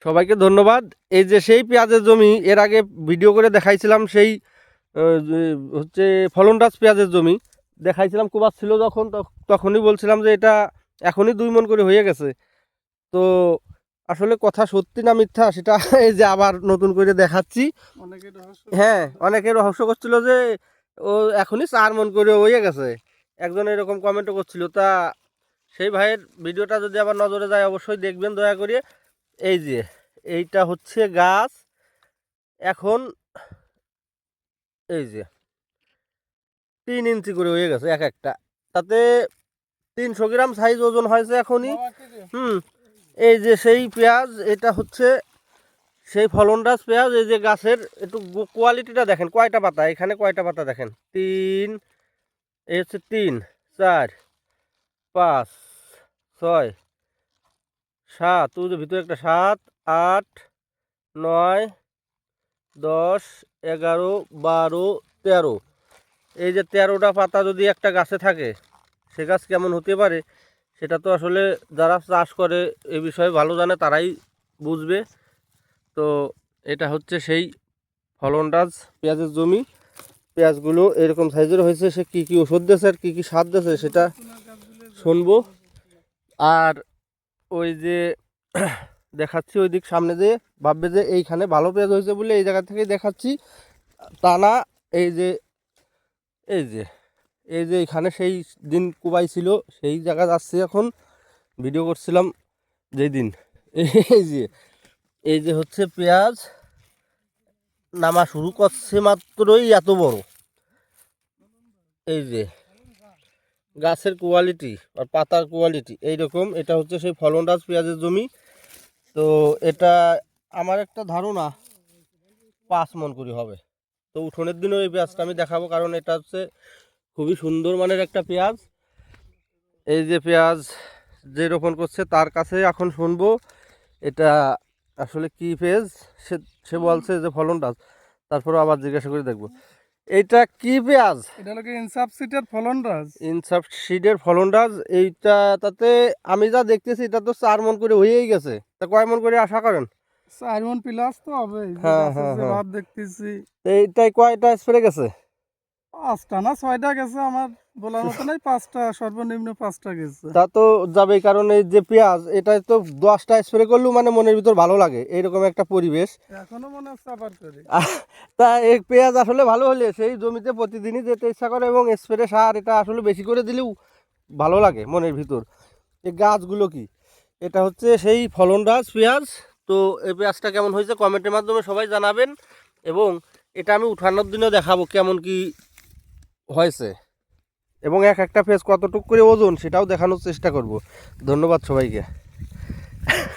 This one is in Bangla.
সবাইকে ধন্যবাদ। এই যে সেই পেঁয়াজের জমি এর আগে ভিডিও করে দেখাইছিলাম, সেই যে হচ্ছে ফলনরাজ পেঁয়াজের জমি দেখাইছিলাম, কুবাস ছিল যখন তখনই বলছিলাম যে এটা এখনই 2 মণ করে হয়ে গেছে। তো আসলে কথা সত্যি না মিথ্যা সেটা এই যে আবার নতুন করে দেখাচ্ছি। হ্যাঁ, অনেকে রহস্য করছিল যে ও এখনই 4 মণ করে হয়ে গেছে, একজন এরকম কমেন্টও করছিল। তা সেই ভাইয়ের ভিডিওটা যদি আবার নজরে যায় অবশ্যই দেখবেন দয়া করে। এই যে এইটা হচ্ছে গাছ, এখন এই যে 3 ইঞ্চি করে হয়ে গেছে এক একটা, তাতে 300 গ্রাম সাইজ ওজন হয়েছে এখনই। এই যে সেই পেঁয়াজ, এটা হচ্ছে সেই ফলনরাজ পেঁয়াজ। এই যে গাছের একটু কোয়ালিটিটা দেখেন, কয়টা পাতা এখানে, কয়টা পাতা দেখেন, 3, এই হচ্ছে 3, 4, 5, 6, 7, ওই যে ভিতরে একটা 7, 8, 9, 10, 11, 12, 13। এই যে 13টা পাতা যদি একটা গাছে থাকে সে গাছ কেমন হতে পারে সেটা তো আসলে যারা চাষ করে এ বিষয়ে ভালো জানে তারাই বুঝবে। তো এটা হচ্ছে সেই ফলনরাজ পেঁয়াজের জমি। পেঁয়াজগুলো এরকম সাইজের হয়েছে, সে কী কী ওষুধ দিয়েছে আর কী কী সার দিয়েছে সেটা শুনবো। আর ওই যে দেখাচ্ছি ওই দিক সামনে, যে ভাববে যে এইখানে ভালো পেঁয়াজ হয়েছে বলে এই জায়গা থেকেই দেখাচ্ছি, তা না। এই যে এই যে এই যে এখানে সেই দিন কুবাই ছিল সেই জায়গা যাচ্ছি এখন, ভিডিও করছিলাম যেই দিন। এই যে হচ্ছে পেঁয়াজ নামা শুরু করছে মাত্রই, এত বড়। এই যে গাছের কোয়ালিটি আর পাতার কোয়ালিটি এইরকম। এটা হচ্ছে সেই ফলনরাজ পেঁয়াজের জমি। তো এটা আমার একটা ধারণা 5 মণ করে হবে। তো উঠোনের দিনও এই পেঁয়াজটা আমি দেখাবো, কারণ এটা হচ্ছে খুবই সুন্দর মানের একটা পেঁয়াজ। এই যে পেঁয়াজ যে রোপণ করছে তার কাছে এখন শুনবো এটা আসলে কি পেঁয়াজ। সে বলছে যে ফলনরাজ, তারপরে আবার জিজ্ঞাসা করে দেখবো এইটা কি পেঁয়াজ। এটা হলো ইনসাফ সিডের ফলনরাজ। ইনসাফ সিডের ফলনরাজ। এইটা তাতে আমি যা দেখতেছি এটা তো 4 মণ করে হয়েই গেছে। তা কয় মণ করে আশা করেন? 4 মণ প্লাস তো হবে। হ্যাঁ হ্যাঁ হ্যাঁ, ভাব দেখতেছি এইটাই কয়টা স্প্রে গেছে? 5টা না 6টা গেছে, আমার বলার মতো নাই। 5টা, সর্বনিম্ন 5টা গেছে। তা তো যাবেই, কারণ এই যে পেঁয়াজ এটা তো 10টা স্প্রে করলেও মানে মনের ভিতর ভালো লাগে এইরকম একটা পরিবেশ। এখনো মনে হচ্ছে আবার করি। তা এই পেঁয়াজ আসলে ভালো হলে সেই জমিতে প্রতিদিনই যেতে ইচ্ছা করে, এবং স্প্রে সার এটা আসলে বেশি করে দিলেও ভালো লাগে মনের ভিতর। এই গাছগুলো কি, এটা হচ্ছে সেই ফলনরাজ পেঁয়াজ। তো এই পেঁয়াজটা কেমন হয়েছে কমেন্টের মাধ্যমে সবাই জানাবেন, এবং এটা আমি উঠানোর দিনও দেখাবো কেমন কি হয়েছে, এবং এক একটা পেঁয়াজ কতটুকু করে ওজন সেটাও দেখানোর চেষ্টা করব। ধন্যবাদ সবাইকে।